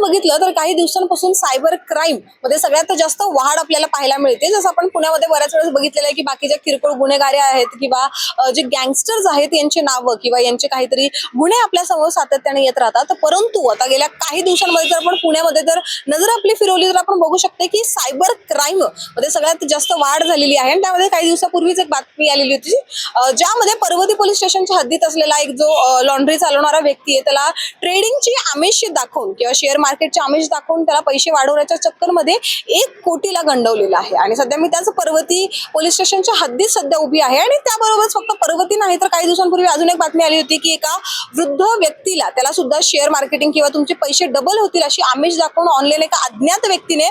आपण बघितलं तर काही दिवसांपासून सायबर क्राईम मध्ये सगळ्यात जास्त वाढ आपल्याला पाहायला मिळते। जसं आपण पुण्यामध्ये बऱ्याच वेळेस बघितलेलं आहे की बाकीच्या किरकोळ गुन्हेगारी आहेत किंवा जे गँगस्टर्स आहेत यांची नावं किंवा यांचे काहीतरी गुन्हे आपल्या समोर सातत्याने येत राहतात। परंतु आता गेल्या काही दिवसांमध्ये जर आपण पुण्यामध्ये जर नजर आपली फिरवली तर आपण बघू शकते की सायबर क्राईम मध्ये सगळ्यात जास्त वाढ झालेली आहे। आणि त्यामध्ये काही दिवसापूर्वीच एक बातमी आलेली होती ज्यामध्ये पर्वती पोलीस स्टेशनच्या हद्दीत असलेला एक जो लॉन्ड्री चालवणारा व्यक्ती आहे त्याला ट्रेडिंगची आमिष दाखवून किंवा शेअर मार्केटची आमिष दाखवून त्याला पैसे वाढवण्याच्या चक्करमध्ये 1 कोटीला गंडवलेला आहे। आणि सध्या मी त्याच पर्वती पोलीस स्टेशनच्या हद्दीत सध्या उभी आहे। आणि त्याबरोबरच फक्त पर्वती नाही तर काही दिवसांपूर्वी अजून एक बातमी आली होती की एका वृद्ध व्यक्तीला त्याला सुद्धा शेअर मार्केटिंग किंवा तुमचे पैसे डबल होतील अशी आमिष दाखवून ऑनलाईन एका अज्ञात व्यक्तीने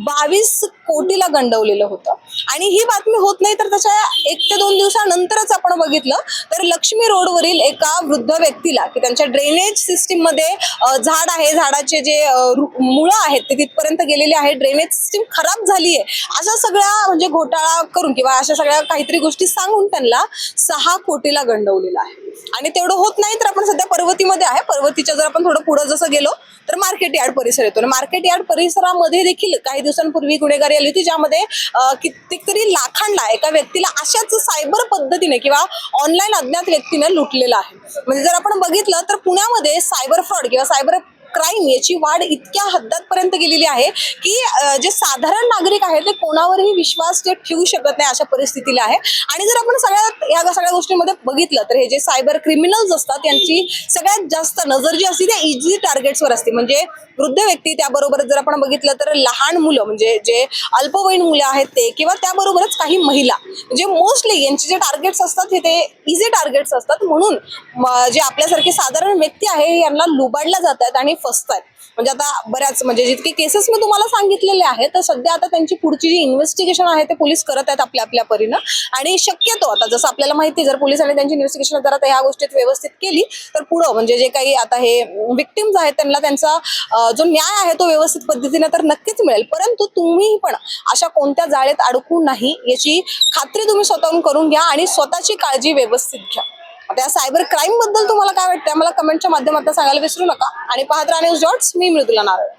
22 कोटीला गंडवलेलं होतं। आणि ही बातमी होत नाही तर त्याच्या 1 ते 2 दिवसानंतरच आपण बघितलं तर लक्ष्मी रोडवरील एका वृद्ध व्यक्तीला की त्यांच्या ड्रेनेज सिस्टीम मध्ये झाड आहे, झाडाचे जे मुळं आहेत ते तिथपर्यंत गेलेले आहेत, ड्रेनेज सिस्टीम खराब झाली आहे अशा सगळ्या म्हणजे घोटाळा करून किंवा अशा सगळ्या काहीतरी गोष्टी सांगून त्यांना 6 कोटीला गंडवलेलं आहे। आणि तेवढं होत नाही तर आपण सध्या पर्वतीमध्ये आहे। पर्वतीच्या जर आपण थोडं पुढे जसं गेलो तर मार्केट यार्ड परिसर येतो। मार्केट यार्ड परिसरामध्ये देखील काही दिवसांपूर्वी गुन्हेगारी आली होती ज्यामध्ये कित्येक तरी लाखांना एका व्यक्तीला अशाच सायबर पद्धतीने किंवा ऑनलाईन अज्ञात व्यक्तीने लुटलेलं आहे। म्हणजे जर आपण बघितलं तर पुण्यामध्ये सायबर फ्रॉड किंवा सायबर क्राईम याची वाढ इतक्या हद्दापर्यंत गेलेली आहे की जे साधारण नागरिक आहेत ते कोणावरही विश्वास ठेवू शकत नाही अशा परिस्थितीला आहे। आणि जर आपण या सगळ्या गोष्टींमध्ये बघितलं तर हे जे सायबर क्रिमिनल्स असतात यांची सगळ्यात जास्त नजर जी असते ते इझी टार्गेट्सवर असते। म्हणजे वृद्ध व्यक्ती, त्याबरोबर जर आपण बघितलं तर लहान मुलं म्हणजे जे अल्पवयीन मुलं आहेत ते किंवा त्याबरोबरच काही महिला म्हणजे मोस्टली यांचे जे टार्गेट्स असतात ते इझी टार्गेट्स असतात। म्हणून जे आपल्यासारखे साधारण व्यक्ती आहे यांना लुबाडल्या जातात आणि फसतात। म्हणजे आता बऱ्याच म्हणजे जितके केसेस मी तुम्हाला सांगितलेले आहेत तर सध्या आता त्यांची पुढची जी इन्व्हेस्टिगेशन आहे ते पोलीस करत आहेत आपल्या परीनं। आणि शक्यतो आता जसं आपल्याला माहिती जर पोलिसांनी त्यांची इन्व्हेस्टिगेशन जर आता ह्या गोष्टीत व्यवस्थित केली तर पुढं म्हणजे जे काही आता हे विक्टिम्स आहेत त्यांना त्यांचा जो न्याय आहे तो व्यवस्थित पद्धतीने तर नक्कीच मिळेल। परंतु तुम्ही पण अशा कोणत्या जाळेत अडकू नाही याची खात्री तुम्ही स्वतःहून करून घ्या आणि स्वतःची काळजी व्यवस्थित घ्या। आता या सायबर क्राईम बद्दल तुम्हाला काय वाटतं मला कमेंटच्या माध्यमातून सांगायला विसरू नका। आणि पाहत राहा न्यूज डॉट्स, मी मृदुला नारळ।